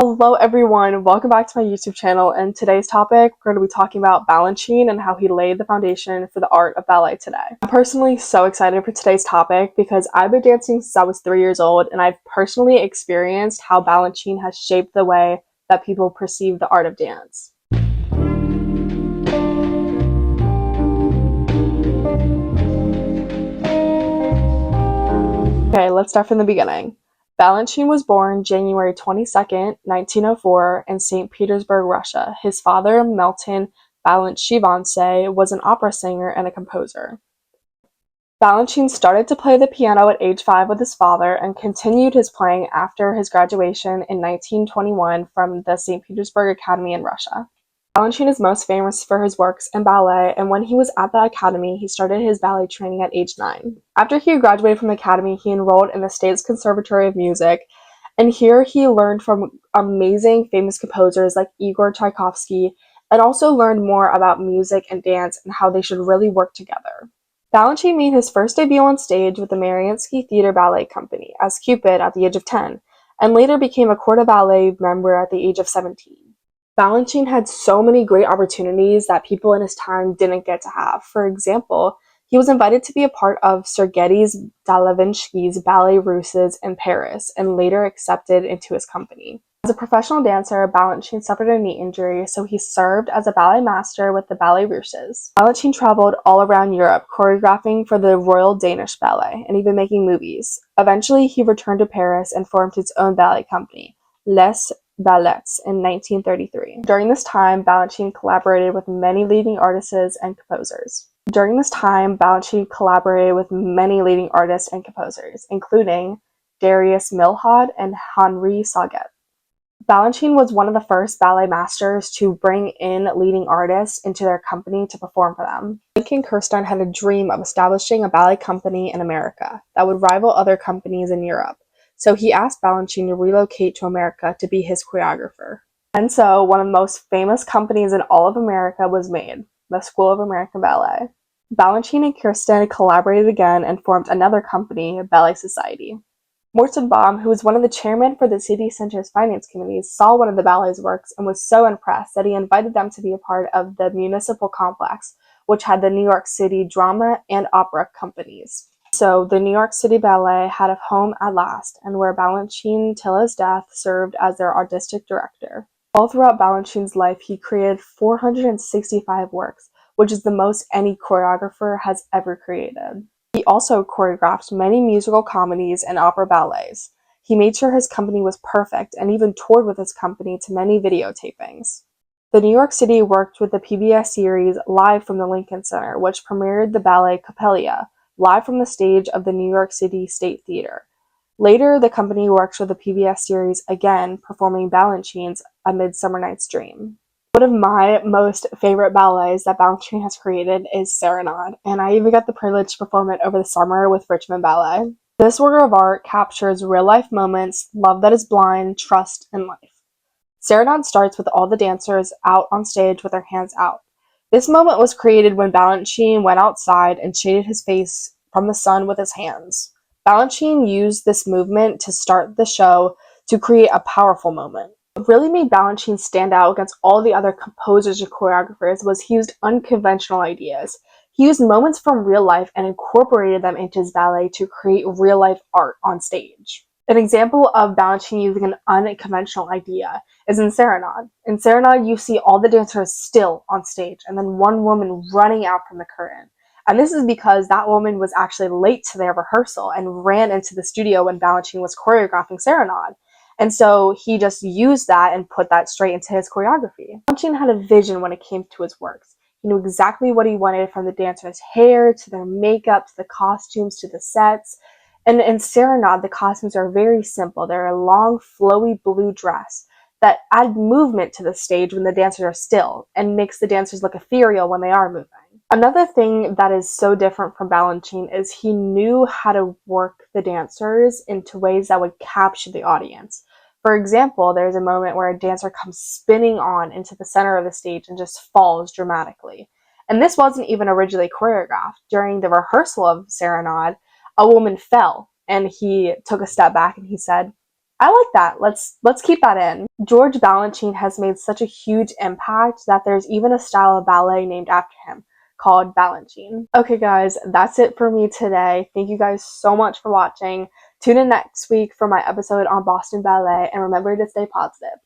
Hello everyone, welcome back to my YouTube channel, and today's topic we're going to be talking about Balanchine and how he laid the foundation for the art of ballet today. I'm personally so excited for today's topic because I've been dancing since I was 3 years old, and I've personally experienced how Balanchine has shaped the way that people perceive the art of dance. Okay, let's start from the beginning. Balanchine was born January 22nd, 1904 in St. Petersburg, Russia. His father, Melton Balanchine, was an opera singer and a composer. Balanchine started to play the piano at age 5 with his father and continued his playing after his graduation in 1921 from the St. Petersburg Academy in Russia. Balanchine is most famous for his works in ballet, and when he was at the academy, he started his ballet training at age 9. After he graduated from the academy, he enrolled in the State's Conservatory of Music, and here he learned from amazing famous composers like Igor Tchaikovsky, and also learned more about music and dance and how they should really work together. Balanchine made his first debut on stage with the Mariinsky Theater Ballet Company as Cupid at the age of 10, and later became a corps de ballet member at the age of 17. Balanchine had so many great opportunities that people in his time didn't get to have. For example, he was invited to be a part of Sergei Dalavinsky's Ballet Russes in Paris and later accepted into his company. As a professional dancer, Balanchine suffered a knee injury, so he served as a ballet master with the Ballet Russes. Balanchine traveled all around Europe, choreographing for the Royal Danish Ballet and even making movies. Eventually, he returned to Paris and formed his own ballet company, Les Ballets, in 1933. During this time, Balanchine collaborated with many leading artists and composers. Including Darius Milhaud and Henri Sauget. Balanchine was one of the first ballet masters to bring in leading artists into their company to perform for them. King Kirstein had a dream of establishing a ballet company in America that would rival other companies in Europe. So he asked Balanchine to relocate to America to be his choreographer. And so one of the most famous companies in all of America was made, the School of American Ballet. Balanchine and Kirstein collaborated again and formed another company, Ballet Society. Morton Baum, who was one of the chairmen for the city center's finance committees, saw one of the ballet's works and was so impressed that he invited them to be a part of the municipal complex, which had the New York City Drama and Opera companies. So the New York City Ballet had a home at last, and where Balanchine, till his death, served as their artistic director. All throughout Balanchine's life, he created 465 works, which is the most any choreographer has ever created. He also choreographed many musical comedies and opera ballets. He made sure his company was perfect and even toured with his company to many videotapings. The New York City worked with the PBS series Live from the Lincoln Center, which premiered the ballet Coppelia, live from the stage of the New York City State Theater. Later, the company worked with the PBS series again, performing Balanchine's A Midsummer Night's Dream. One of my most favorite ballets that Balanchine has created is Serenade, and I even got the privilege to perform it over the summer with Richmond Ballet. This work of art captures real-life moments, love that is blind, trust, and life. Serenade starts with all the dancers out on stage with their hands out. This moment was created when Balanchine went outside and shaded his face from the sun with his hands. Balanchine used this movement to start the show to create a powerful moment. What really made Balanchine stand out against all the other composers and choreographers was he used unconventional ideas. He used moments from real life and incorporated them into his ballet to create real-life art on stage. An example of Balanchine using an unconventional idea is in Serenade. In Serenade, you see all the dancers still on stage and then one woman running out from the curtain. And this is because that woman was actually late to their rehearsal and ran into the studio when Balanchine was choreographing Serenade. And so he just used that and put that straight into his choreography. Balanchine had a vision when it came to his works. He knew exactly what he wanted, from the dancers' hair to their makeup to the costumes to the sets. And in Serenade, the costumes are very simple. They're a long, flowy blue dress that add movement to the stage when the dancers are still and makes the dancers look ethereal when they are moving. Another thing that is so different from Balanchine is he knew how to work the dancers into ways that would capture the audience. For example, there's a moment where a dancer comes spinning on into the center of the stage and just falls dramatically. And this wasn't even originally choreographed. During the rehearsal of Serenade, a woman fell, and he took a step back and he said, I like that. Let's keep that in. George Balanchine has made such a huge impact that there's even a style of ballet named after him called Balanchine. Okay guys, that's it for me today. Thank you guys so much for watching. Tune in next week for my episode on Boston Ballet, and remember to stay positive.